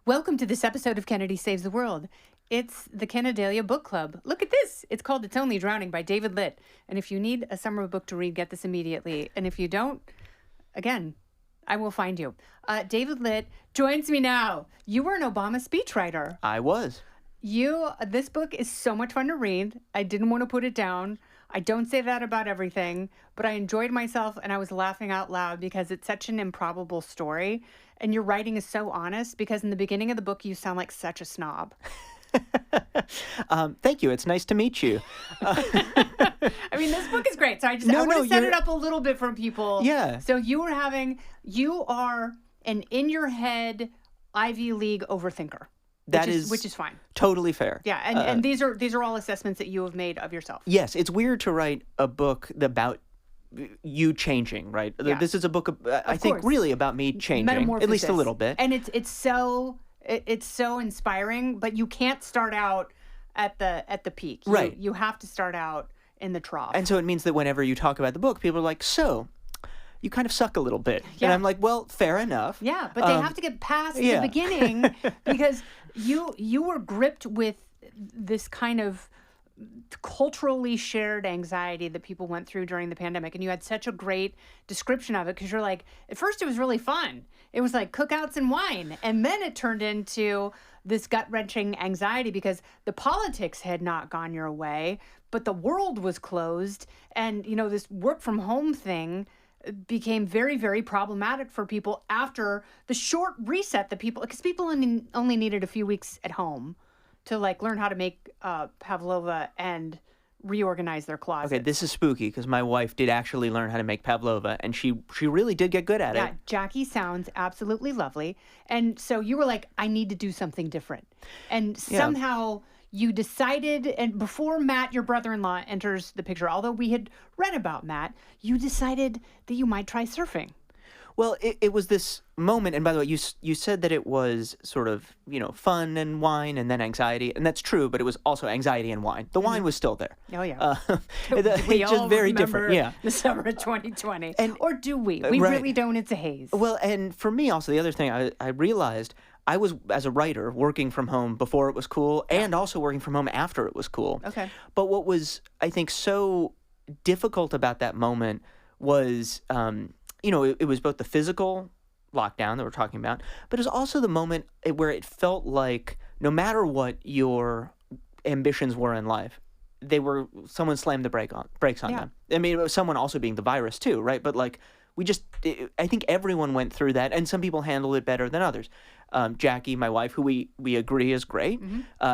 Welcome to this episode of Kennedy Saves the World. It's the Kennedalia Book Club. Look at this. It's called It's Only Drowning by David Litt. And if you need a summer book to read, get this immediately. And if you don't, again, I will find you. David Litt joins me now. You were an Obama speechwriter. I was. This book is so much fun to read. I didn't want to put it down. I don't say that about everything, but I enjoyed myself and I was laughing out loud because it's such an improbable story. And your writing is so honest because in the beginning of the book, you sound like such a snob. Thank you. It's nice to meet you. I mean, this book is great. So I want to set it up a little bit for people. Yeah. So you are an in your head Ivy League overthinker. Which is fine. Totally fair. Yeah, and these are all assessments that you have made of yourself. Yes, it's weird to write a book about you changing, right? Yeah. This is a book, I think, really about me changing, at least a little bit. And it's so inspiring, but you can't start out at the peak. Right. You have to start out in the trough. And so it means that whenever you talk about the book, people are like, so you kind of suck a little bit. Yeah. And I'm like, well, fair enough. Yeah, but they have to get past the beginning because you were gripped with this kind of culturally shared anxiety that people went through during the pandemic. And you had such a great description of it because you're like, at first it was really fun. It was like cookouts and wine. And then it turned into this gut-wrenching anxiety because the politics had not gone your way, but the world was closed. And, this work from home thing became very, very problematic for people after the short reset that because people only needed a few weeks at home to learn how to make pavlova and reorganize their closet. Okay, this is spooky because my wife did actually learn how to make pavlova, and she really did get good at it. Yeah, Jackie sounds absolutely lovely. And so you were like, I need to do something different. And somehow you decided, and before Matt, your brother-in-law, enters the picture, although we had read about Matt, you decided that you might try surfing. Well, it was this moment, and by the way, you said that it was sort of, fun and wine and then anxiety, and that's true, but it was also anxiety and wine. The wine was still there. Oh, yeah. We all just very different. Yeah. The summer of 2020. Or do we? We really don't. It's a haze. Well, and for me also, the other thing I realized, I was, as a writer, working from home before it was cool and also working from home after it was cool. Okay. But what was, I think, so difficult about that moment was, it was both the physical lockdown that we're talking about, but it was also the moment where it felt like no matter what your ambitions were in life, someone slammed the brakes on them. I mean, it was someone also being the virus too, right? But I think everyone went through that, and some people handled it better than others. Jackie, my wife, who we agree is great,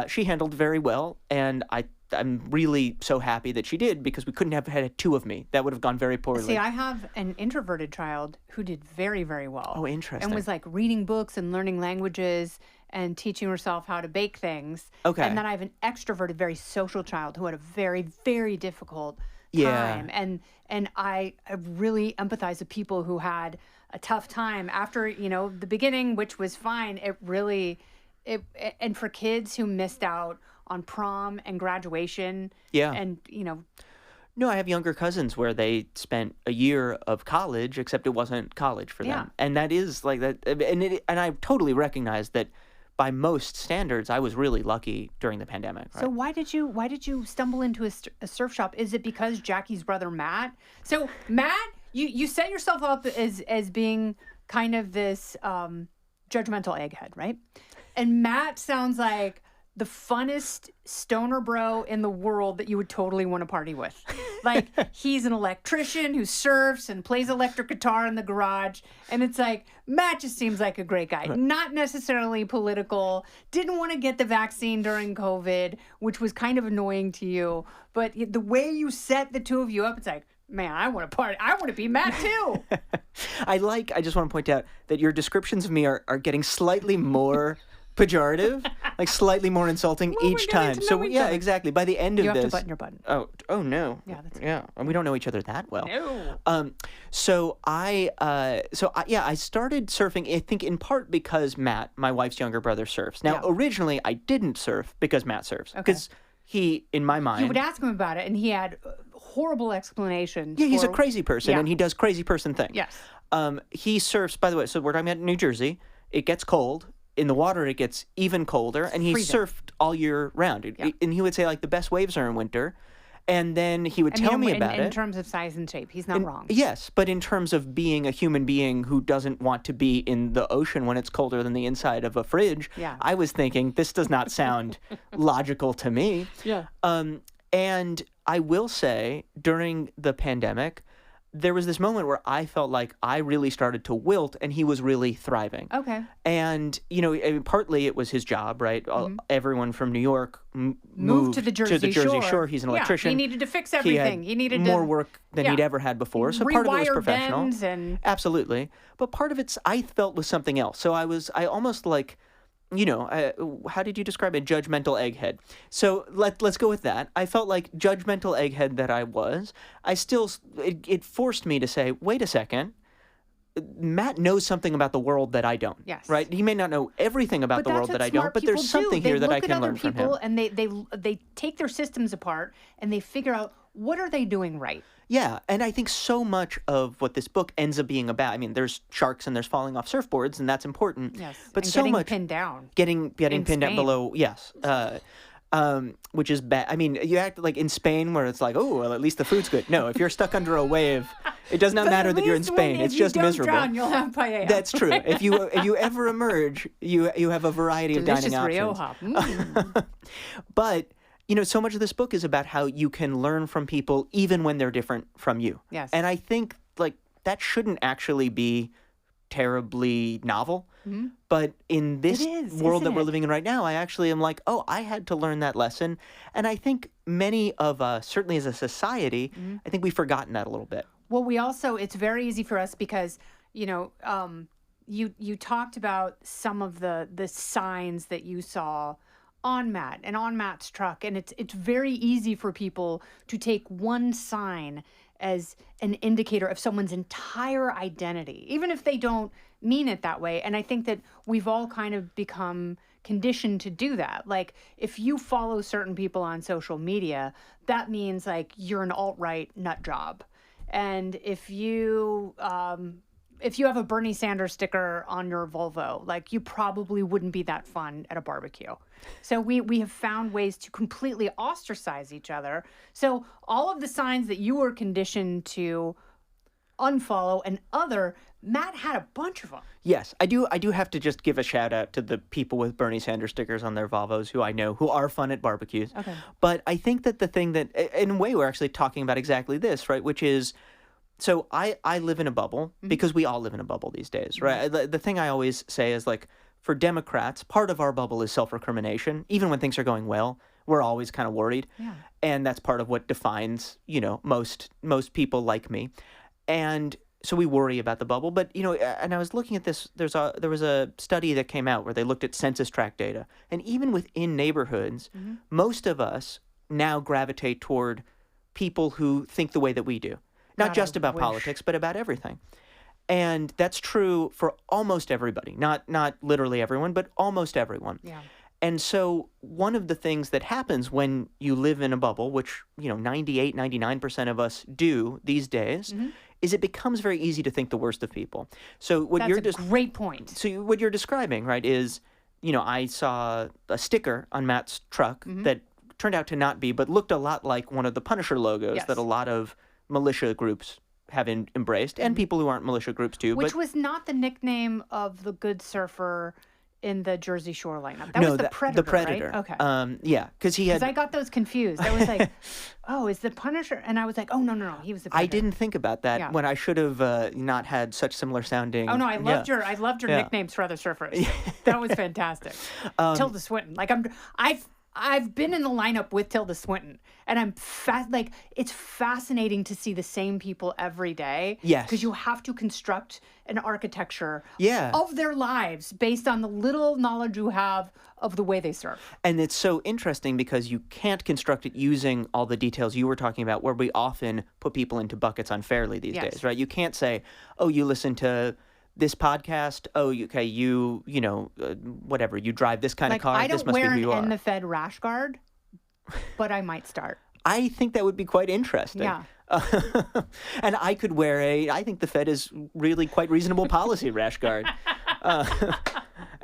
she handled it very well, and I'm really so happy that she did because we couldn't have had two of me. That would have gone very poorly. See, I have an introverted child who did very, very well. Oh, interesting. And was reading books and learning languages and teaching herself how to bake things. Okay. And then I have an extroverted, very social child who had a very, very difficult time. Yeah. And I really empathize with people who had a tough time after, the beginning, which was fine. And for kids who missed out on prom and graduation. Yeah. And, No, I have younger cousins where they spent a year of college, except it wasn't college for them. Yeah. And that is like that. And I totally recognize that by most standards, I was really lucky during the pandemic. Right? So why did you stumble into a surf shop? Is it because Jackie's brother, Matt? So Matt, you set yourself up as being kind of this judgmental egghead, right? And Matt sounds like the funnest stoner bro in the world that you would totally want to party with. He's an electrician who surfs and plays electric guitar in the garage. And it's like, Matt just seems like a great guy. Not necessarily political, didn't want to get the vaccine during COVID, which was kind of annoying to you. But the way you set the two of you up, it's like, man, I want to party. I want to be Matt too. I just want to point out that your descriptions of me are getting slightly more pejorative, slightly more insulting each time. So yeah, exactly. By the end of this, you have to button your button. Oh no. Yeah, that's and we don't know each other that well. No. So I started surfing. I think in part because Matt, my wife's younger brother, surfs. Now originally I didn't surf because Matt surfs because he, in my mind, you would ask him about it and he had horrible explanations. Yeah, he's a crazy person and he does crazy person things. Yes. He surfs. By the way, so we're talking about New Jersey. It gets cold. in the water it gets even colder, and he freezing. surfed all year round. Yeah. And he would say, like, the best waves are in winter. And then he would tell me about in it. terms of size and shape, he's not wrong. Yes, but in terms of being a human being who doesn't want to be in the ocean when it's colder than the inside of a fridge, Yeah. I was thinking, this does not sound logical to me. Yeah. And I will say, during the pandemic, there was this moment where I felt like I really started to wilt and he was really thriving. Okay. And, you know, I mean, partly it was his job, right? Everyone from New York moved to the Jersey Shore. He's an electrician. He needed to fix everything. He needed more to, work than he'd ever had before. So part of it was rewire professional. bends and Absolutely. But part of it's, I felt, was something else. So I almost like, you know, how did you describe it? Judgmental egghead. So let's go with that. I felt like judgmental egghead that I was. It forced me to say, wait a second. Matt knows something about the world that I don't. Yes. Right? He may not know everything about the world that I don't, but there's something here that I can learn from him. And they take their systems apart and they figure out, what are they doing right? Yeah, and I think so much of what this book ends up being about, I mean, there's sharks and there's falling off surfboards, and that's important. Yes, but and so getting much pinned down. Getting In pinned down Spain. below, yes. Which is bad. I mean, you act like in Spain where it's like, oh, well, at least the food's good. No, if you're stuck under a wave, it does not matter that you're in Spain. It's just miserable. If you don't drown, you'll have paella. That's true. If you ever emerge, you have a variety of dining Delicious options. Rioja. But you know, so much of this book is about how you can learn from people even when they're different from you. Yes. And I think like that shouldn't actually be terribly novel. Mm-hmm. But in this It is, world that isn't we're it? living in right now, I actually am like, oh, I had to learn that lesson. And I think many of us, certainly as a society, Mm-hmm. I think we've forgotten that a little bit. Well, we also, it's very easy for us because, you know, you talked about some of the signs that you saw on Matt and on Matt's truck. And it's very easy for people to take one sign as an indicator of someone's entire identity, even if they don't mean it that way. And I think that we've all kind of become conditioned to do that. Like if you follow certain people on social media, that means like you're an alt-right nut job. And if you have a Bernie Sanders sticker on your Volvo, like you probably wouldn't be that fun at a barbecue. So we have found ways to completely ostracize each other. So all of the signs that you were conditioned to unfollow and Matt had a bunch of them. Yes, I do have to just give a shout out to the people with Bernie Sanders stickers on their Volvos who I know who are fun at barbecues. Okay. But I think that the thing that, in a way, we're actually talking about exactly this, right? Which is, so I live in a bubble because we all live in a bubble these days, right? The thing I always say is like, for Democrats, part of our bubble is self-recrimination. Even when things are going well, we're always kind of worried. Yeah. And that's part of what defines, you know, most people like me. And so we worry about the bubble. But, you know, and I was looking at this, there was a study that came out where they looked at census tract data. And even within neighborhoods, most of us now gravitate toward people who think the way that we do. Not just about politics, but about everything. And that's true for almost everybody. Not literally everyone, but almost everyone. Yeah. And so one of the things that happens when you live in a bubble, which, you know, 98, 99% of us do these days, is it becomes very easy to think the worst of people. So what That's a great point. So what you're describing, right, is, you know, I saw a sticker on Matt's truck that turned out to not be, but looked a lot like one of the Punisher logos that a lot of militia groups have embraced, and people who aren't militia groups too. Which was not the nickname of the good surfer in the Jersey Shore lineup. That was the Predator, the Predator. Right? Okay. Yeah, because he had... Because I got those confused. I was like, oh, is the Punisher? And I was like, oh, no, he was the Predator. I didn't think about that when I should have not had such similar sounding... Oh, no, I loved your nicknames for other surfers. That was fantastic. Tilda Swinton. Like, I've been in the lineup with Tilda Swinton, and it's fascinating to see the same people every day. Yes. Because you have to construct an architecture of their lives based on the little knowledge you have of the way they surf. And it's so interesting because you can't construct it using all the details you were talking about, where we often put people into buckets unfairly these days, right? You can't say, oh, you listen to this podcast, okay, you know, whatever, you drive this kind of car, this must be who you are. I don't wear an the Fed rash guard, but I might start. I think that would be quite interesting. Yeah. And I could wear I think the Fed is really quite reasonable policy rash guard.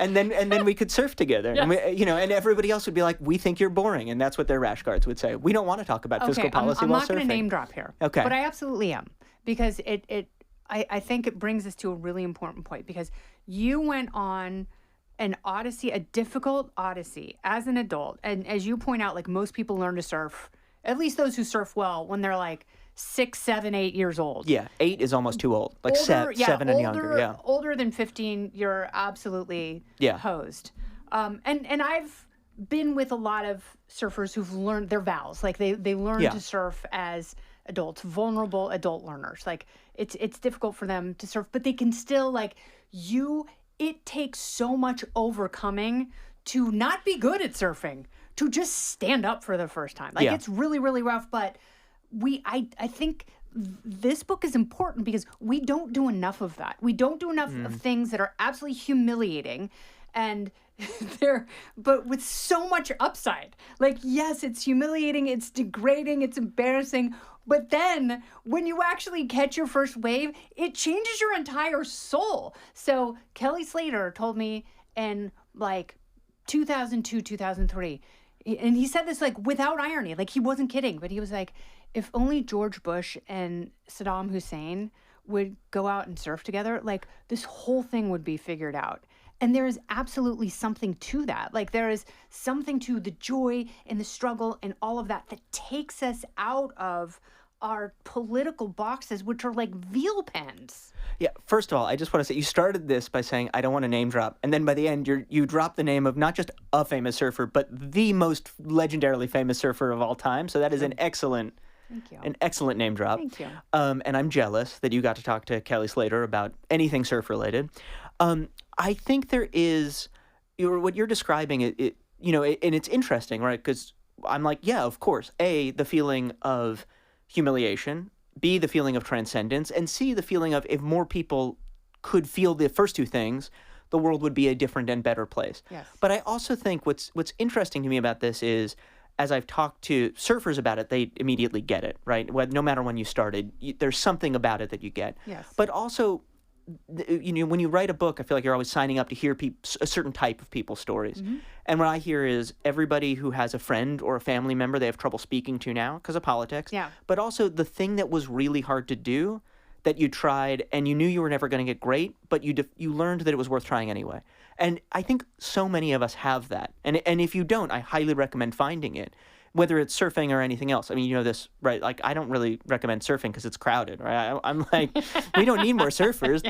And then we could surf together. Yes. And and everybody else would be like, we think you're boring. And that's what their rash guards would say. We don't want to talk about fiscal policy I'm while not going surfing. to name drop here. Okay. But I absolutely am. Because I think it brings us to a really important point. Because you went on an odyssey, a difficult odyssey as an adult. And as you point out, like most people learn to surf, at least those who surf well, when they're like 6, 7, 8 years old. Yeah, 8 is almost too old. Like Older, 7 and younger. Yeah. Older than 15, you're absolutely hosed. And I've been with a lot of surfers who've learned their vows. Like they learn to surf as adults, vulnerable adult learners. Like it's difficult for them to surf, but they can still it takes so much overcoming to not be good at surfing, to just stand up for the first time. Like it's really, really rough, but I think this book is important because we don't do enough of that. We don't do enough of things that are absolutely humiliating and but with so much upside. Like, yes, it's humiliating, it's degrading, it's embarrassing, but then when you actually catch your first wave, it changes your entire soul. So Kelly Slater told me in 2002, 2003, and he said this without irony, like he wasn't kidding, but he was like, if only George Bush and Saddam Hussein would go out and surf together, like this whole thing would be figured out. And there is absolutely something to that. Like there is something to the joy and the struggle and all of that takes us out of our political boxes, which are like veal pens. Yeah, first of all, I just want to say, you started this by saying, I don't want to name drop. And then by the end, you drop the name of not just a famous surfer, but the most legendarily famous surfer of all time. So that is an excellent... Thank you. An excellent name drop. Thank you. And I'm jealous that you got to talk to Kelly Slater about anything surf related. I think there is, what you're describing, and it's interesting, right? Because I'm like, yeah, of course. A, the feeling of humiliation. B, the feeling of transcendence. And C, the feeling of if more people could feel the first two things, the world would be a different and better place. Yes. But I also think what's interesting to me about this is, as I've talked to surfers about it, they immediately get it, right? No matter when you started, there's something about it that you get. Yes. But also, when you write a book, I feel like you're always signing up to hear a certain type of people's stories. Mm-hmm. And what I hear is everybody who has a friend or a family member they have trouble speaking to now because of politics. Yeah. But also the thing that was really hard to do that you tried and you knew you were never going to get great, but you learned that it was worth trying anyway. And I think so many of us have that. And if you don't, I highly recommend finding it, whether it's surfing or anything else. I mean, you know this, right? Like, I don't really recommend surfing because it's crowded, right? I'm like, we don't need more surfers.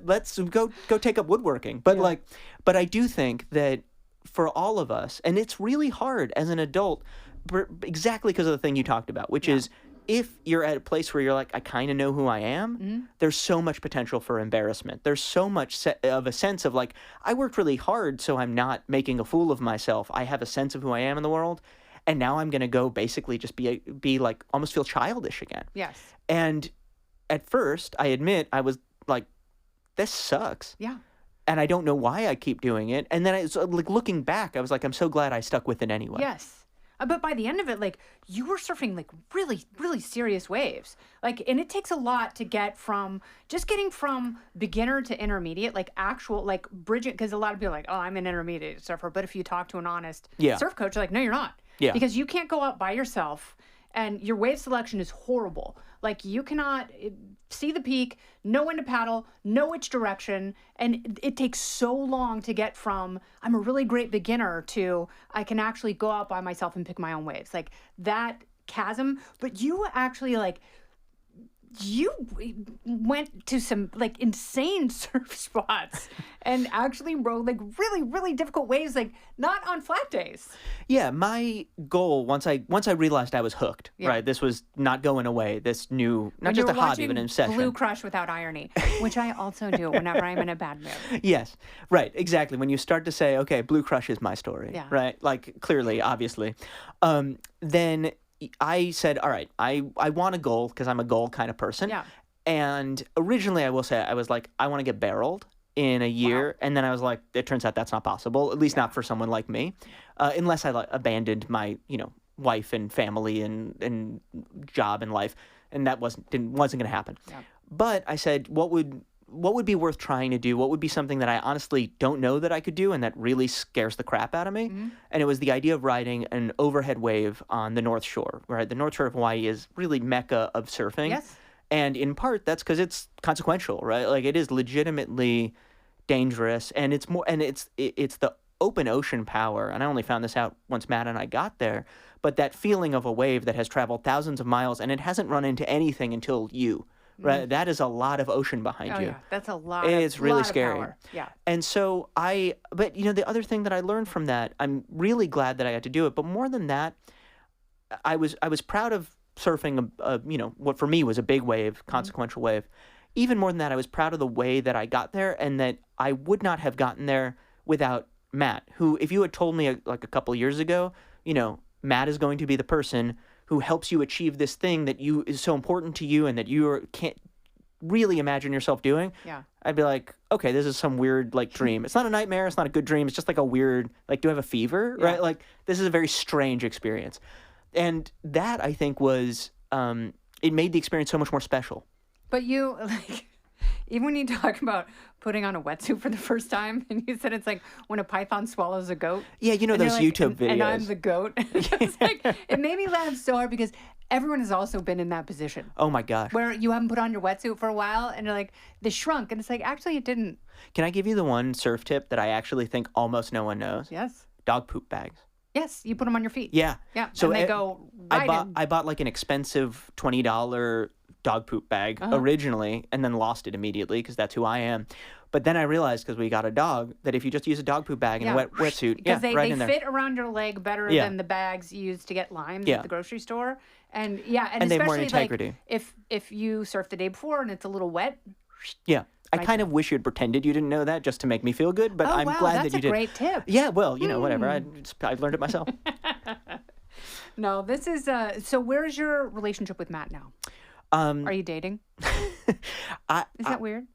Let's go take up woodworking. But but I do think that for all of us, and it's really hard as an adult, exactly because of the thing you talked about, which is, if you're at a place where you're like, I kind of know who I am, there's so much potential for embarrassment. There's so much of a sense of like, I worked really hard, so I'm not making a fool of myself. I have a sense of who I am in the world, and now I'm going to go basically just be like, almost feel childish again. Yes. And at first, I admit, I was like, this sucks. Yeah. And I don't know why I keep doing it. And then looking back, I was like, I'm so glad I stuck with it anyway. Yes. But by the end of it, you were surfing really, really serious waves. And it takes a lot to get from beginner to intermediate, bridging, because a lot of people are like, oh, I'm an intermediate surfer. But if you talk to an honest surf coach, they're like, no, you're not. Yeah. Because you can't go out by yourself and your wave selection is horrible. You cannot see the peak, know when to paddle, know which direction, and it takes so long to get from I'm a really great beginner to I can actually go out by myself and pick my own waves. That chasm, but you actually you went to some insane surf spots and actually rode really, really difficult waves, not on flat days. Yeah, my goal once I realized I was hooked, right? This was not going away. This new, not just a hobby, but an obsession. Blue Crush without irony, which I also do whenever I'm in a bad mood. Yes, right, exactly. When you start to say, okay, Blue Crush is my story, right? Clearly, obviously, then I said, all right, I want a goal because I'm a goal kind of person. Yeah. And originally, I will say, I was like, I want to get barreled in a year. Wow. And then I was like, it turns out that's not possible, at least not for someone like me, unless I abandoned my, wife and family and job and life. And that wasn't going to happen. Yeah. But I said, what would what would be worth trying to do? What would be something that I honestly don't know that I could do and that really scares the crap out of me? And it was the idea of riding an overhead wave on the North Shore, right? The North Shore of Hawaii is really mecca of surfing. Yes. And in part, that's because it's consequential, right? Like, it is legitimately dangerous, and it's the open ocean power. And I only found this out once Matt and I got there, but that feeling of a wave that has traveled thousands of miles and it hasn't run into anything until you. Right, that is a lot of ocean behind you. Yeah, that's a lot. It's really lot scary. Of power. Yeah. And so but the other thing that I learned from that, I'm really glad that I got to do it. But more than that, I was proud of surfing what for me was a big wave, consequential wave. Even more than that, I was proud of the way that I got there, and that I would not have gotten there without Matt. Who, if you had told me a couple years ago, Matt is going to be the person who helps you achieve this thing that is so important to you and that you can't really imagine yourself doing, I'd be like, okay, this is some weird dream. It's not a nightmare. It's not a good dream. It's just like a weird, do I have a fever? Yeah. Right? This is a very strange experience. And that, I think, was, it made the experience so much more special. But you, even when you talk about putting on a wetsuit for the first time, and you said it's like when a python swallows a goat. Yeah, those YouTube videos. And I'm the goat. It's it made me laugh so hard because everyone has also been in that position. Oh my gosh. Where you haven't put on your wetsuit for a while, and you're like, this shrunk. And it's like, actually, it didn't. Can I give you the one surf tip that I actually think almost no one knows? Yes. Dog poop bags. Yes, you put them on your feet. Yeah. Yeah, so and they go right in. I bought an expensive $20 dog poop bag originally, and then lost it immediately because that's who I am. But then I realized, because we got a dog, that if you just use a dog poop bag and a wetsuit, because they in there. fit around your leg better than the bags you use to get limes at the grocery store. And they have more integrity. If you surf the day before and it's a little wet. Yeah. I kind of wish you'd pretended you didn't know that just to make me feel good, but I'm glad that you did. That's a great tip. Yeah, well, whatever. I've learned it myself. No, this is so where is your relationship with Matt now? Are you dating? Is that weird?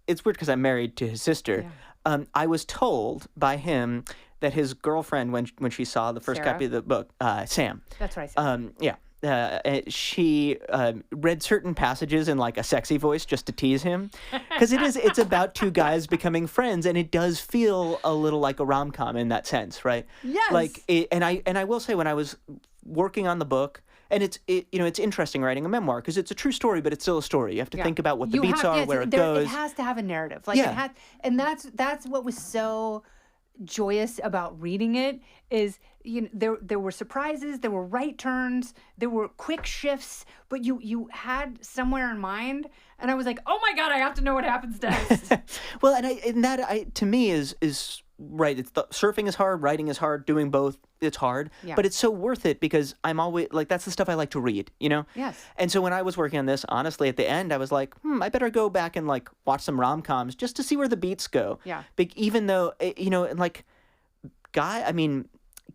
It's weird because I'm married to his sister. Yeah. I was told by him that his girlfriend, when she saw the first copy of the book, Sam. That's what I said. She read certain passages in a sexy voice just to tease him, because it's about two guys becoming friends, and it does feel a little like a rom-com in that sense, right? Yes. And I will say, when I was working on the book, and it's interesting writing a memoir because it's a true story, but it's still a story. You have to think about what the beats are, where it goes. It has to have a narrative. And that's what was so joyous about reading it is there were surprises, there were right turns, there were quick shifts, but you had somewhere in mind, and I was like, oh my God, I have to know what happens next. Well, and that to me is right. Surfing is hard, writing is hard, doing both, it's hard, but it's so worth it because I'm always that's the stuff I like to read, Yes. And so when I was working on this, honestly, at the end, I was like, I better go back and watch some rom-coms just to see where the beats go. Yeah. Even though,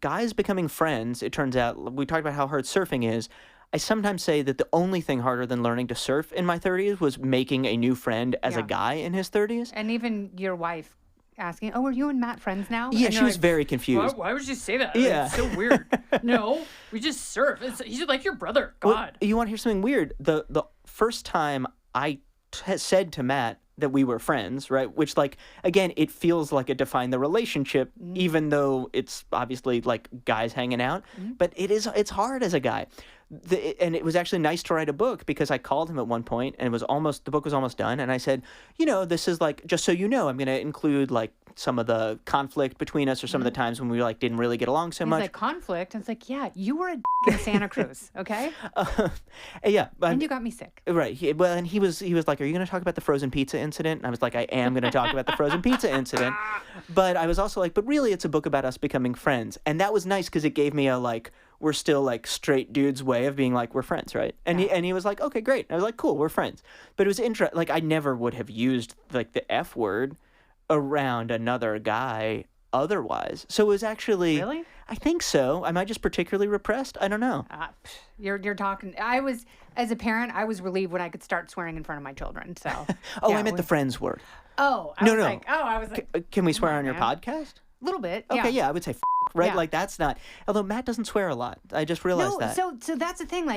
guys becoming friends, it turns out, we talked about how hard surfing is. I sometimes say that the only thing harder than learning to surf in my 30s was making a new friend as a guy in his 30s. And even your wife asking, are you and Matt friends now? Yeah, she was very confused. Why would you say that? Yeah. It's so weird. No, we just surf. He's like your brother. God. Well, you want to hear something weird? The first time I said to Matt that we were friends, right? Which, again, it feels like it defined the relationship, even though it's obviously guys hanging out. But it's hard as a guy. And it was actually nice to write a book because I called him at one point and the book was almost done. And I said, this is just so you know, I'm going to include some of the conflict between us or some of the times when we didn't really get along so much. He's conflict? And it's yeah, you were a in Santa Cruz, okay? Yeah. And you got me sick. Right. He was like, are you going to talk about the frozen pizza incident? And I was like, I am going to talk about the frozen pizza incident. But I was also but really it's a book about us becoming friends. And that was nice because it gave me a we're still straight dudes way of being we're friends, right? And he was like, okay, great. And I was like, cool, we're friends. But it was interesting. I never would have used the F word around another guy otherwise. So it was actually, really? I think so. Am I just particularly repressed? I don't know. You're talking. As a parent, I was relieved when I could start swearing in front of my children. So. I meant the friends word. Oh, I was like, can we swear on your podcast? A little bit. Okay, yeah, I would say right? Yeah. That's not, although Matt doesn't swear a lot. I just realized that. So that's the thing.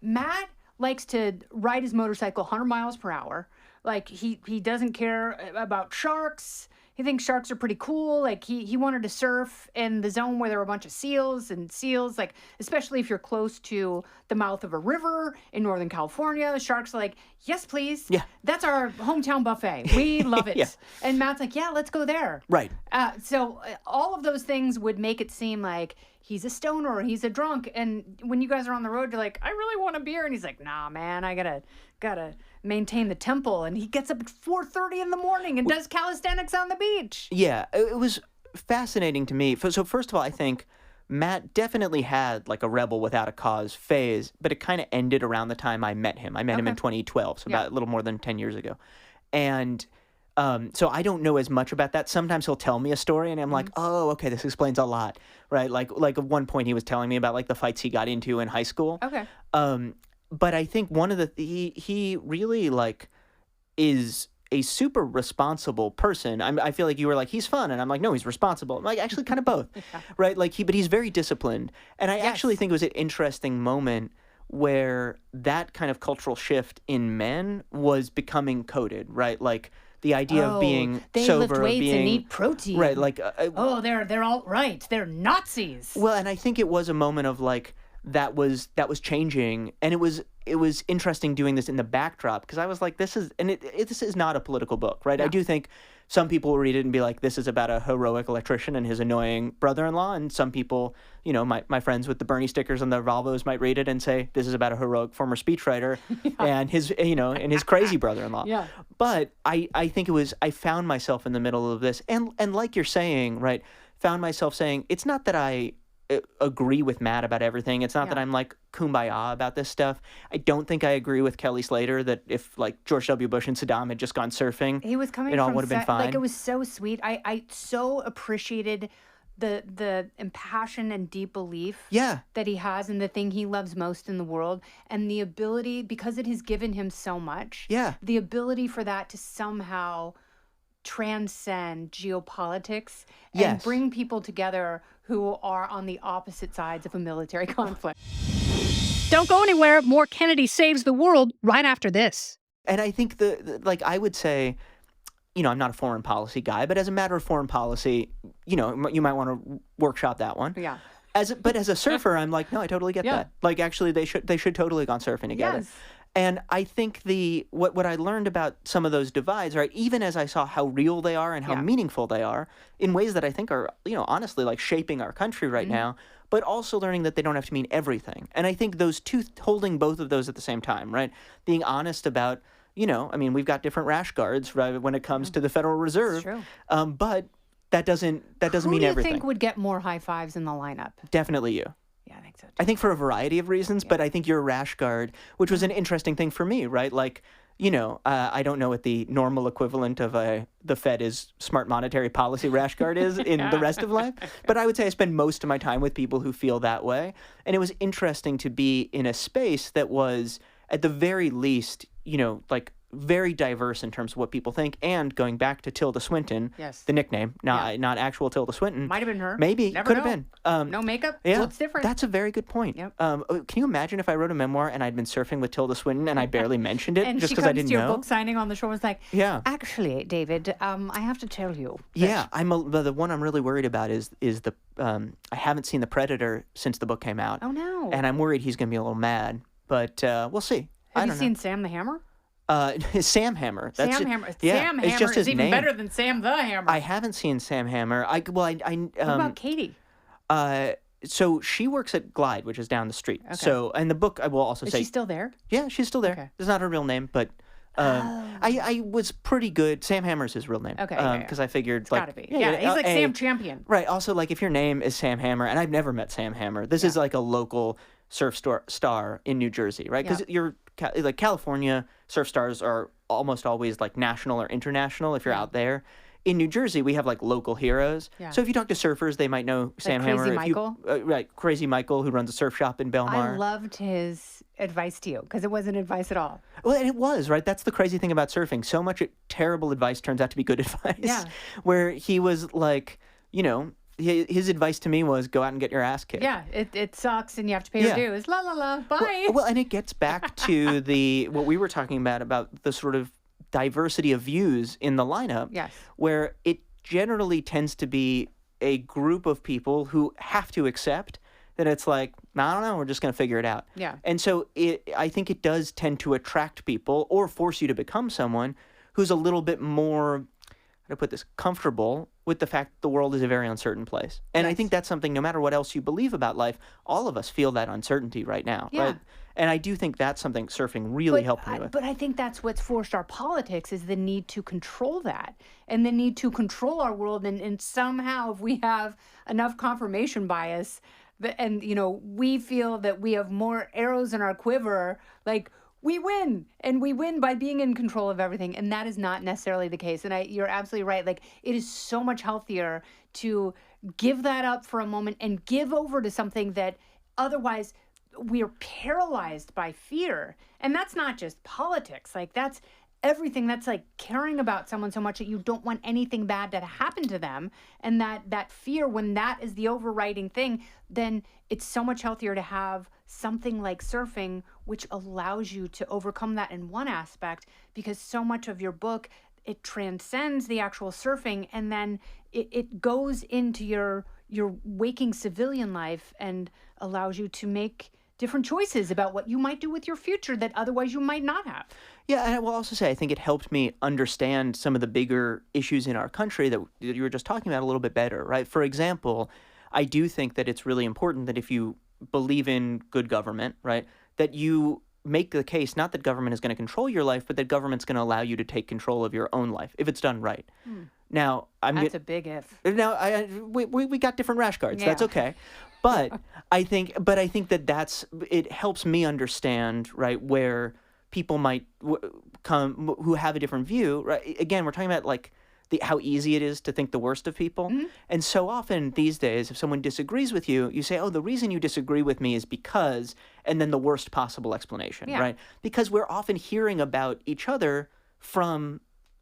Matt likes to ride his motorcycle 100 miles per hour. Like he doesn't care about sharks. He thinks sharks are pretty cool. Like he wanted to surf in the zone where there were a bunch of seals, like, especially if you're close to the mouth of a river in Northern California, the sharks are like, yes, please. Yeah. That's our hometown buffet. We love it. Yeah. And Matt's like, yeah, let's go there. Right. So all of those things would make it seem like he's a stoner or he's a drunk. And when you guys are on the road, you're like, I really want a beer. And he's like, nah, man, I gotta maintain the temple. And he gets up at 4:30 in the morning and does calisthenics on the beach. Yeah, it was fascinating to me. So first of all, I think Matt definitely had like a rebel without a cause phase, but it kind of ended around the time I met him. I met him in 2012, so about a little more than 10 years ago. And so I don't know as much about that. Sometimes he'll tell me a story and I'm like, oh, okay, this explains a lot, right? Like at one point he was telling me about like the fights he got into in high school. Okay. But I think one of he really like is a super responsible person. I feel like you were like, he's fun. And I'm like, no, he's responsible. I'm like, actually kind of both, right? Like but he's very disciplined. And I actually think it was an interesting moment where that kind of cultural shift in men was becoming coded, right? Like the idea of being they sober, lift weights being and eat protein. right? Like they're all right. They're Nazis. well, and I think it was a moment of like that was changing, and it was interesting doing this in the backdrop because I was like, this is this is not a political book, right? No. I do think some people will read it and be like, this is about a heroic electrician and his annoying brother-in-law, and some people, you know, my friends with the Bernie stickers and the Volvos might read it and say this is about a heroic former speechwriter and his, you know, and his crazy brother-in-law. Yeah. But I think I found myself in the middle of this, and like you're saying, right, found myself saying, it's not that I agree with Matt about everything. It's not that I'm like kumbaya about this stuff. I don't think I agree with Kelly Slater that if like George W. Bush and Saddam had just gone surfing, he was coming it all from would have been fine. Like it was so sweet. I so appreciated the impassion and deep belief that he has in the thing he loves most in the world, and the ability, because it has given him so much, the ability for that to somehow transcend geopolitics and bring people together who are on the opposite sides of a military conflict. Don't go anywhere. More Kennedy Saves the World right after this. And I think like I would say, you know, I'm not a foreign policy guy, but as a matter of foreign policy, you know, you might want to workshop that one. Yeah. But as a surfer, I'm like, no, I totally get that. Like, actually, they should totally have gone surfing together. Yes. And I think what I learned about some of those divides, right, even as I saw how real they are and how meaningful they are, in ways that I think are, you know, honestly, like shaping our country right now, but also learning that they don't have to mean everything. And I think those two, holding both of those at the same time, right, being honest about, you know, I mean, we've got different rash guards, right, when it comes to the Federal Reserve. True. But that doesn't mean everything. Who do you think would get more high fives in the lineup? Definitely you. Yeah, I think so too. I think for a variety of reasons, but I think you're a rash guard, which was an interesting thing for me, right? Like, you know, I don't know what the normal equivalent of the Fed is smart monetary policy rash guard is in the rest of life, but I would say I spend most of my time with people who feel that way. And it was interesting to be in a space that was, at the very least, you know, like very diverse in terms of what people think. And going back to Tilda Swinton, the nickname, not actual Tilda Swinton. Might have been her. Maybe. Never Could have know. been. No makeup? Yeah. Looks different. That's a very good point. Yep. Can you imagine if I wrote a memoir and I'd been surfing with Tilda Swinton and I barely mentioned it and just she because comes I didn't to your know? book signing on the shore and was like, actually, David, I have to tell you. Yeah, the one I'm really worried about is the I haven't seen The Predator since the book came out. Oh, no. And I'm worried he's going to be a little mad, but we'll see. Have you seen Sam the Hammer? Sam Hammer. Sam Hammer. Yeah, Sam it's Hammer just is his even name. better than Sam the Hammer. I haven't seen Sam Hammer. What about Katie? So she works at Glide, which is down the street. Okay. So, and the book, I will also Is say, she still there? Yeah, she's still there. Okay. It's not her real name, but I was pretty good. Sam Hammer's his real name. Okay. Because I figured, It's like, gotta be. Yeah, he's like Sam Champion. Right. Also, like, if your name is Sam Hammer, and I've never met Sam Hammer, this is like a local surf star in New Jersey, right? Because you're like California surf stars are almost always like national or international if you're out there. In New Jersey, we have like local heroes. Yeah. So if you talk to surfers, they might know Sam Crazy Hammer. Michael? Right, Crazy Michael, who runs a surf shop in Belmar. I loved his advice to you because it wasn't advice at all. Well, and it was, right? That's the crazy thing about surfing. So much terrible advice turns out to be good advice. Yeah. Where he was like, you know, his advice to me was go out and get your ass kicked. Yeah, it sucks and you have to pay your dues. La la la, bye. Well, and it gets back to what we were talking about the sort of diversity of views in the lineup, Yes. where it generally tends to be a group of people who have to accept that it's like, I don't know, we're just going to figure it out. Yeah. And so I think it does tend to attract people or force you to become someone who's a little bit more, how to put this, comfortable with the fact that the world is a very uncertain place. And I Yes. think that's something, no matter what else you believe about life, all of us feel that uncertainty right now. Yeah. Right? And I do think that's something surfing really helped me with. But I think that's what's forced our politics is the need to control that and the need to control our world. And somehow if we have enough confirmation bias and, we feel that we have more arrows in our quiver, like we win, and we win by being in control of everything. And that is not necessarily the case. And you're absolutely right. Like, it is so much healthier to give that up for a moment and give over to something that otherwise we are paralyzed by fear. And that's not just politics. Like, that's everything. That's like caring about someone so much that you don't want anything bad to happen to them. And that fear, when that is the overriding thing, then it's so much healthier to have something like surfing, which allows you to overcome that in one aspect, because so much of your book, it transcends the actual surfing, and then it goes into your waking civilian life and allows you to make different choices about what you might do with your future that otherwise you might not have. Yeah, and I will also say I think it helped me understand some of the bigger issues in our country that you were just talking about a little bit better, right? For example, I do think that it's really important that if you believe in good government, right, that you make the case not that government is going to control your life, but that government's going to allow you to take control of your own life if it's done right. Now, That's a big if. Now, we got different rash guards. Yeah. That's okay. But I think that it helps me understand, right, where people might come who have a different view. Right. Again, we're talking about like how easy it is to think the worst of people. Mm-hmm. And so often these days, if someone disagrees with you, you say, oh, the reason you disagree with me is because, and then the worst possible explanation, Yeah. right? Because we're often hearing about each other from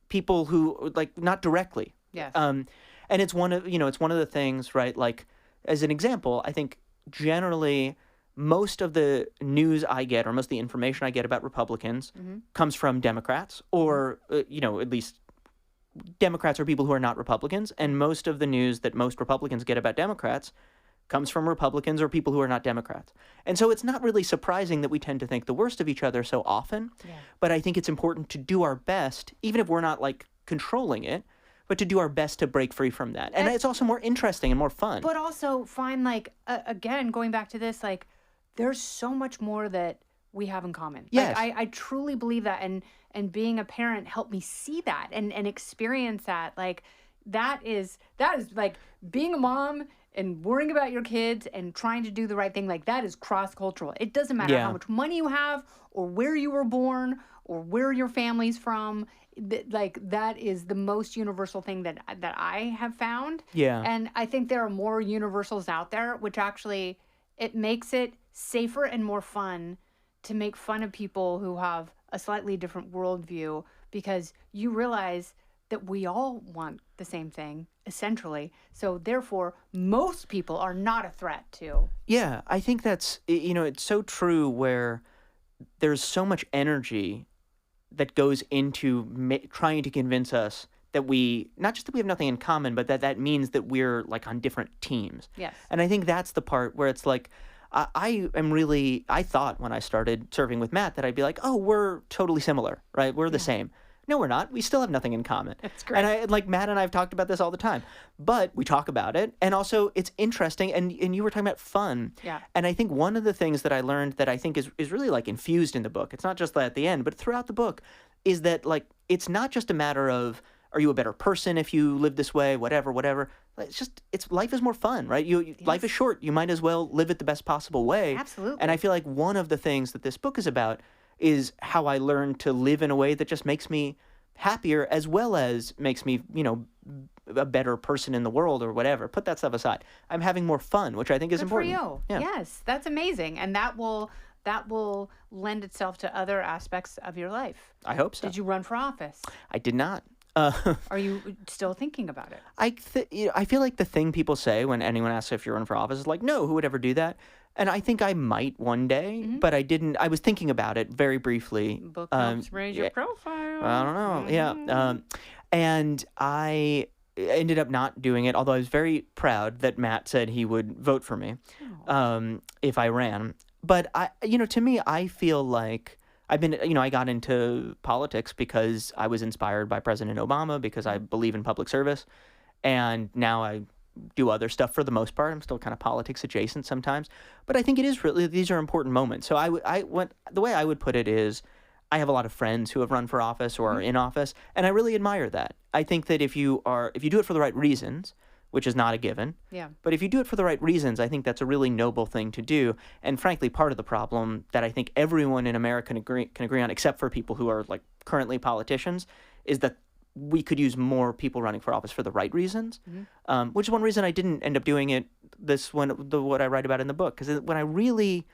people who, like, not directly. Yes. And it's one of the things, right? Like, as an example, I think generally most of the news I get or most of the information I get about Republicans comes from Democrats or, at least Democrats or people who are not Republicans. And most of the news that most Republicans get about Democrats comes from Republicans or people who are not Democrats. And so it's not really surprising that we tend to think the worst of each other so often. Yeah. But I think it's important to do our best, even if we're not like controlling it, but to do our best to break free from that. And it's also more interesting and more fun. But also find, like, again, going back to this, like, there's so much more that we have in common. Yes. Like, I truly believe that. And being a parent helped me see that and experience that. Like, that is like being a mom and worrying about your kids and trying to do the right thing. Like, that is cross-cultural. It doesn't matter Yeah. how much money you have or where you were born or where your family's from. That is the most universal thing that I have found. Yeah. And I think there are more universals out there, which actually it makes it safer and more fun to make fun of people who have a slightly different worldview, because you realize that we all want the same thing, essentially. So therefore, most people are not a threat to. Yeah, I think that's, it's so true where there's so much energy that goes into trying to convince us that not just that we have nothing in common, but that means that we're like on different teams. Yes. And I think that's the part where it's like, I thought when I started surfing with Matt that I'd be like, oh, we're totally similar, right? We're the same. No, we're not. We still have nothing in common. That's great. And Matt and I have talked about this all the time, but we talk about it. And also it's interesting. And you were talking about fun. Yeah. And I think one of the things that I learned that I think is really like infused in the book, it's not just at the end, but throughout the book, is that like, it's not just a matter of, are you a better person if you live this way, whatever. Life is more fun, right? Life is short. You might as well live it the best possible way. Absolutely. And I feel like one of the things that this book is about is how I learned to live in a way that just makes me happier, as well as makes me, a better person in the world or whatever. Put that stuff aside. I'm having more fun, which I think is Good important. for you. Yeah. Yes, that's amazing. And that will lend itself to other aspects of your life. I hope so. Did you run for office? I did not. Are you still thinking about it? I feel like the thing people say when anyone asks if you're running for office is like, no, who would ever do that? And I think I might one day, but I didn't. I was thinking about it very briefly. Book helps raise your profile. I don't know. Yeah. And I ended up not doing it, although I was very proud that Matt said he would vote for me if I ran. But to me, I feel like I've been, I got into politics because I was inspired by President Obama, because I believe in public service. And now I do other stuff for the most part. I'm still kind of politics adjacent sometimes. But I think it is really, these are important moments. So the way I would put it is, I have a lot of friends who have run for office or are in office, and I really admire that. I think that if you do it for the right reasons, which is not a given, but if you do it for the right reasons, I think that's a really noble thing to do. And frankly, part of the problem that I think everyone in America can agree on, except for people who are like currently politicians, is that we could use more people running for office for the right reasons, which is one reason I didn't end up doing it. What I write about in the book, because when I really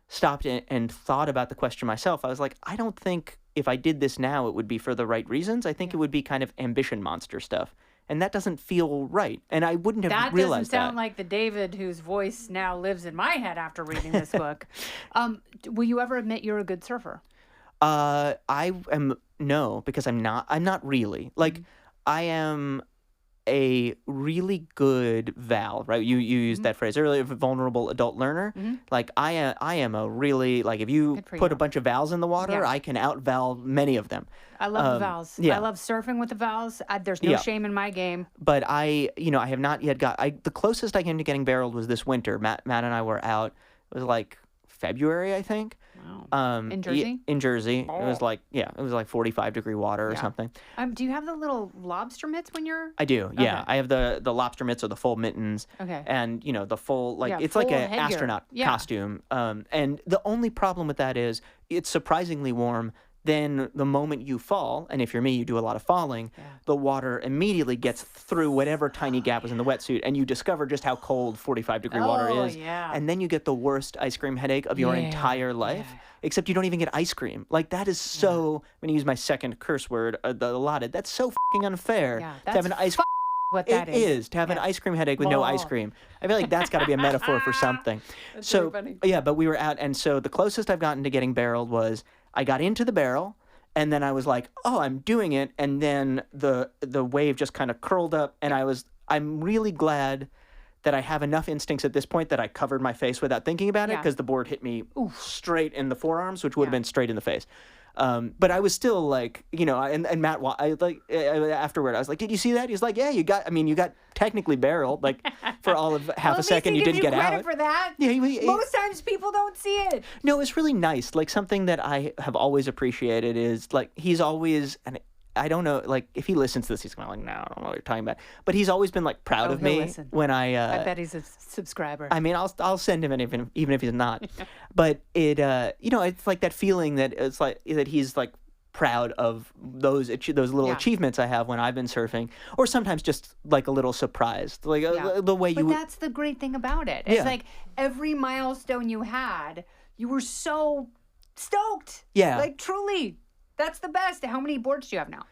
stopped and thought about the question myself, I was like, I don't think if I did this now, it would be for the right reasons. I think it would be kind of ambition monster stuff. And that doesn't feel right. And I wouldn't have realized that. That doesn't sound like the David whose voice now lives in my head after reading this book. Will you ever admit you're a good surfer? No, because I'm not really. Like, I am a really good Val, right? You used that phrase earlier, vulnerable adult learner. Like I am a really, like, if you put a bunch of Vals in the water, I can out Val many of them. I love the Vals. I love surfing with the Vals. There's no shame in my game. But I have not yet the closest I came to getting barreled was this winter. Matt and I were out. It was like February, I think. Wow. In Jersey? In Jersey. Oh. It was like 45-degree water or something. Do you have the little lobster mitts when you're? I do, yeah. Okay. I have the lobster mitts or the full mittens. Okay. And, the full, it's like an astronaut costume. And the only problem with that is it's surprisingly warm. Then the moment you fall, and if you're me, you do a lot of falling, the water immediately gets through whatever tiny gap was in the wetsuit, and you discover just how cold 45-degree water is. Yeah. And then you get the worst ice cream headache of your entire life, except you don't even get ice cream. Like, that is so, I'm going to use my second curse word, allotted, that's so fucking unfair to have an ice cream. What that is to have an ice cream headache with no ice cream. I feel like that's got to be a metaphor for something. That's so funny. Yeah, but we were out, and so the closest I've gotten to getting barreled was I got into the barrel, and then I was like, oh, I'm doing it, and then the wave just kind of curled up, and I'm really glad that I have enough instincts at this point that I covered my face without thinking about it, because the board hit me straight in the forearms, which would have been straight in the face. But I was still like, and Matt, afterward, I was like, did you see that? He's like, yeah, you got technically barreled, like, for all of half a second, you didn't get out. Credit for that. Yeah, most times people don't see it. No, it's really nice. Like, something that I have always appreciated is, like, he's always, and I don't know, like, if he listens to this, he's going to be like, no, I don't know what you're talking about. But he's always been, like, proud of me listen. When I bet he's a subscriber. I mean, I'll send him even if he's not. But it, it's like that feeling that it's like that he's like proud of those little achievements I have when I've been surfing, or sometimes just like a little surprised, like the way you. But that's the great thing about it. It's like every milestone you had, you were so stoked. Yeah. Like, truly, that's the best. How many boards do you have now?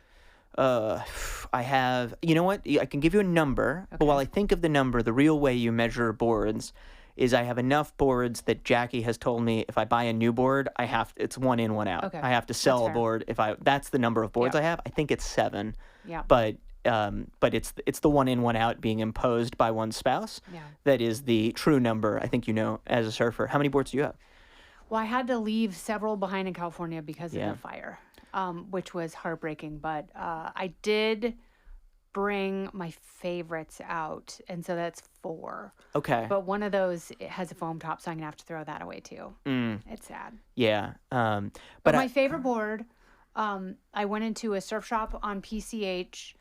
I have. You know what? I can give you a number, but while I think of the number, the real way you measure boards is I have enough boards that Jackie has told me if I buy a new board, it's one in, one out. Okay. I have to sell a board that's the number of boards I have. I think it's 7. Yeah. But it's the one in, one out being imposed by one's spouse. Yeah. That is the true number, I think, as a surfer. How many boards do you have? Well, I had to leave several behind in California because of the fire, which was heartbreaking. But I did bring my favorites out, and so that's 4. Okay. But one of those has a foam top, so I'm gonna have to throw that away too. It's sad. Yeah. But my favorite board, I went into a surf shop on PCH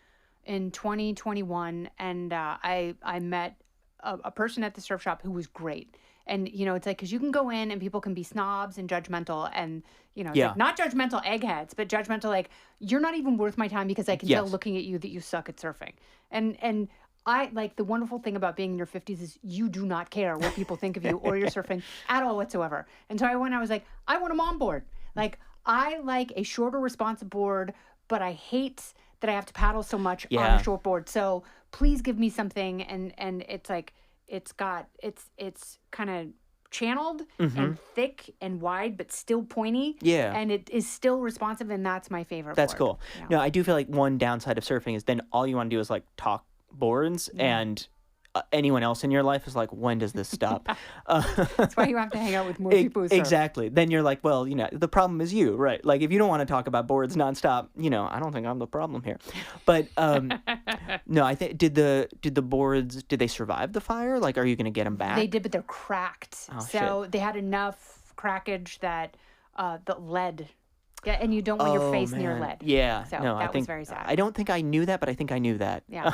in 2021, and I met a person at the surf shop who was great. And, it's like, because you can go in and people can be snobs and judgmental and, it's like, not judgmental eggheads, but judgmental, like, you're not even worth my time because I can tell looking at you that you suck at surfing. And I, like, the wonderful thing about being in your 50s is you do not care what people think of you or your surfing at all whatsoever. And so I was like, I want a mom board. Like, I like a shorter responsive board, but I hate that I have to paddle so much on a short board. So please give me something. And it's like, it's kind of channeled and thick and wide, but still pointy. Yeah. And it is still responsive, and that's my favorite That's board. cool. Yeah. No, I do feel like one downside of surfing is then all you want to do is like talk boards, and anyone else in your life is like, when does this stop? That's why you have to hang out with more people who surf. Exactly. Then you're like, well, the problem is you, right? Like, if you don't want to talk about boards nonstop, I don't think I'm the problem here. But no, I think did the boards, did they survive the fire? Like, are you going to get them back? They did, but they're cracked. Oh, so they had enough crackage that the lead. Yeah, and you don't want your face near lead. Yeah, so no, that I think was very sad. I don't think I knew that, but I think I knew that. Yeah.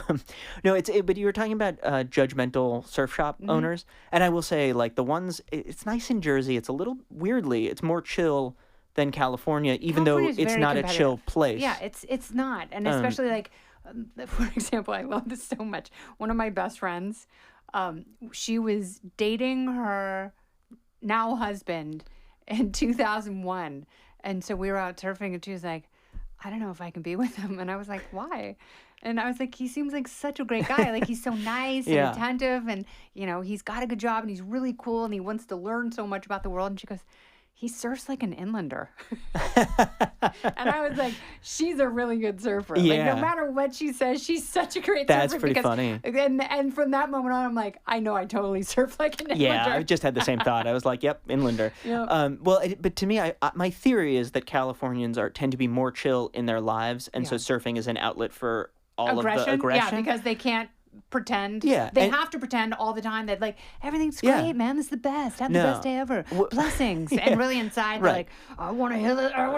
No, but you were talking about judgmental surf shop owners, and I will say, like, the ones, it's nice in Jersey. It's a little weirdly, it's more chill than California, even California's though it's very not a competitive. chill place. Yeah, it's not, and especially like, for example, I love this so much. One of my best friends, she was dating her now husband in 2001. And so we were out surfing, and she was like, I don't know if I can be with him. And I was like, why? And I was like, he seems like such a great guy. Like, he's so nice and attentive, and, he's got a good job, and he's really cool, and he wants to learn so much about the world. And she goes, he surfs like an inlander. And I was like, she's a really good surfer. Yeah. Like, no matter what she says, she's such a great That's surfer. pretty funny. And from that moment on, I'm like, I know I totally surf like an inlander. Yeah, I just had the same thought. I was like, yep, inlander. Yep. But to me, my theory is that Californians tend to be more chill in their lives, and so surfing is an outlet for all of the aggression. Yeah, because they can't pretend. Yeah, They have to pretend all the time that, like, everything's great, man. This is the best. Have the best day ever. Blessings. And really inside, they're like, I want to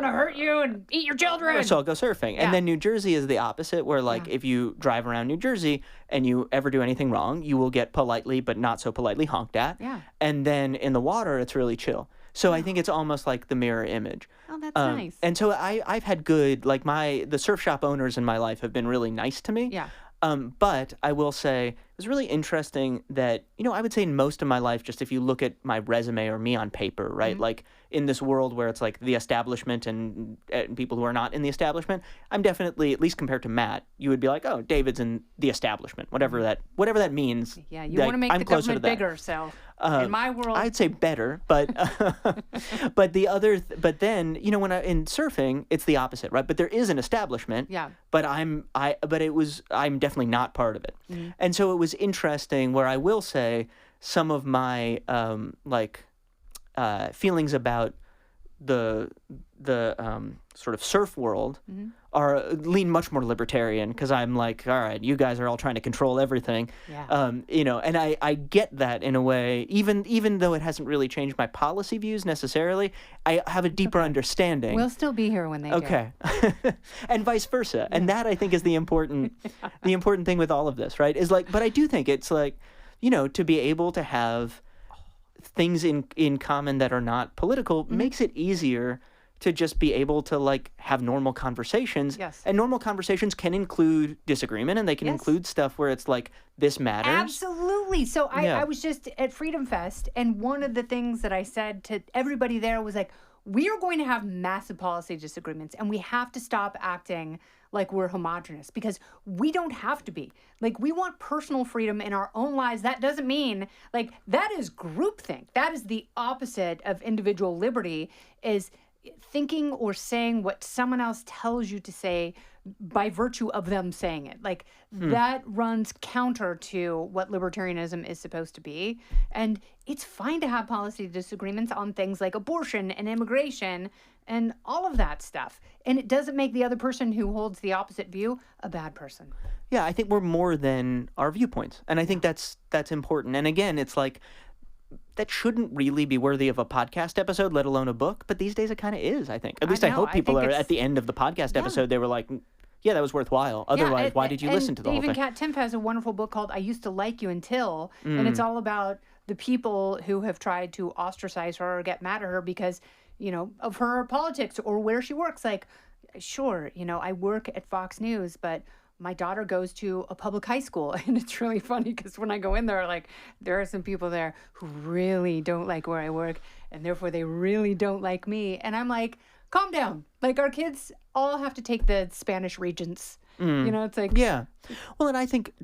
hurt you and eat your children. So I'll go surfing. Yeah. And then New Jersey is the opposite, where, like, if you drive around New Jersey and you ever do anything wrong, you will get politely but not so politely honked at. Yeah. And then in the water, it's really chill. So I think it's almost like the mirror image. Oh, that's nice. And so I've had good, like, the surf shop owners in my life have been really nice to me. Yeah. But I will say it was really interesting that, I would say in most of my life, just if you look at my resume or me on paper, right? Like, in this world where it's like the establishment and people who are not in the establishment, I'm definitely, at least compared to Matt, you would be like, oh, David's in the establishment, whatever that means. Yeah, you want to make the government bigger, so in my world, I'd say better, but but then in surfing it's the opposite, right? But there is an establishment. Yeah. But I'm definitely not part of it, and so it was interesting. Where I will say some of my feelings about the sort of surf world lean much more libertarian, because I'm like, all right, you guys are all trying to control everything. Yeah. And I get that in a way, even though it hasn't really changed my policy views necessarily, I have a deeper understanding. We'll still be here when they do. And vice versa. Yeah. And that, I think, is the important thing with all of this, right? Is like, but I do think it's like, to be able to have things in common that are not political makes it easier to just be able to, like, have normal conversations. Yes. And normal conversations can include disagreement, and they can include stuff where it's like, this matters. Absolutely. So I was just at Freedom Fest, and one of the things that I said to everybody there was like, we are going to have massive policy disagreements, and we have to stop acting like we're homogenous, because we don't have to be. Like, we want personal freedom in our own lives. That doesn't mean, like, that is groupthink. That is the opposite of individual liberty, is thinking or saying what someone else tells you to say by virtue of them saying it. Like, that runs counter to what libertarianism is supposed to be. And it's fine to have policy disagreements on things like abortion and immigration and all of that stuff. And it doesn't make the other person who holds the opposite view a bad person. Yeah, I think we're more than our viewpoints. And I think that's important. And again, it's like, that shouldn't really be worthy of a podcast episode, let alone a book. But these days it kind of is, I think. At least I hope people are at the end of the podcast episode, they were like, yeah, that was worthwhile. Otherwise, why did you listen to the whole thing? Even Kat Timpf has a wonderful book called I Used to Like You Until, and it's all about the people who have tried to ostracize her or get mad at her because, of her politics or where she works. Like, sure, I work at Fox News, but my daughter goes to a public high school, and it's really funny because when I go in there, like, there are some people there who really don't like where I work, and therefore they really don't like me. And I'm like, calm down. Like, our kids all have to take the Spanish Regents. It's like... Yeah. Well, and I think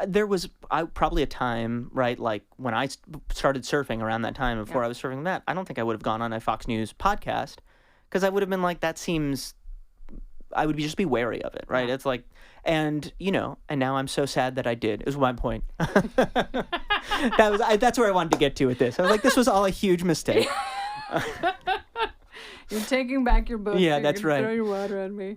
There was probably a time, right, like when I started surfing around that time, before I was surfing that, I don't think I would have gone on a Fox News podcast, because I would have been like, I would just be wary of it, right? Yeah. It's like, and now I'm so sad that I did, is my point. That's where I wanted to get to with this. I was like, this was all a huge mistake. You're taking back your book. Yeah, that's right. Throw your water on me.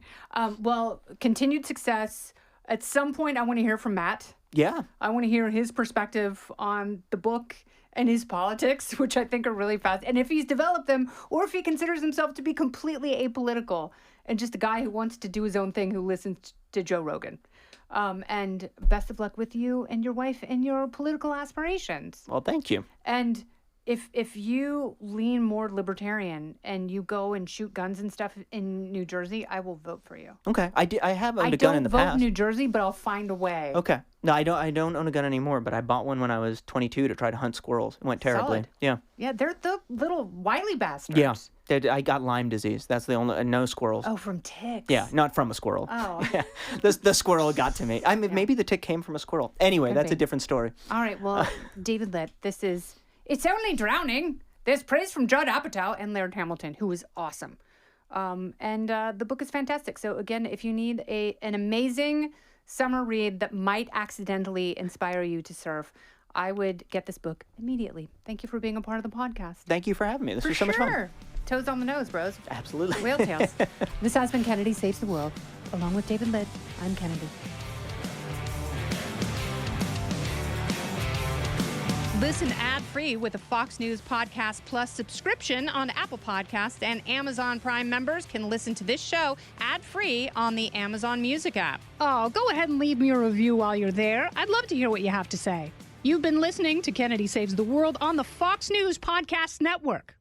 Well, continued success. At some point, I want to hear from Matt. Yeah. I want to hear his perspective on the book and his politics, which I think are really fast. And if he's developed them, or if he considers himself to be completely apolitical and just a guy who wants to do his own thing, who listens to Joe Rogan. And best of luck with you and your wife and your political aspirations. Well, thank you. And if you lean more libertarian and you go and shoot guns and stuff in New Jersey, I will vote for you. Okay. I have owned a gun in the past. I don't vote in New Jersey, but I'll find a way. Okay. No, I don't own a gun anymore, but I bought one when I was 22 to try to hunt squirrels. It went terribly. Solid. Yeah. Yeah, they're the little wily bastards. Yeah. I got Lyme disease. That's the only no squirrels. Oh, from ticks. Yeah, not from a squirrel. Oh. Yeah. The squirrel got to me. I mean, maybe the tick came from a squirrel. Anyway, that's a different story. All right. Well, David Litt, it's only drowning. There's praise from Judd Apatow and Laird Hamilton, who was awesome. And the book is fantastic. So again, if you need an amazing summer read that might accidentally inspire you to surf, I would get this book immediately. Thank you for being a part of the podcast. Thank you for having me. This was so much fun. Toes on the nose, bros. Absolutely. Whale tails. This has been Kennedy Saves the World. Along with David Litt, I'm Kennedy. Listen ad-free with a Fox News Podcast Plus subscription on Apple Podcasts, and Amazon Prime members can listen to this show ad-free on the Amazon Music app. Oh, go ahead and leave me a review while you're there. I'd love to hear what you have to say. You've been listening to Kennedy Saves the World on the Fox News Podcast Network.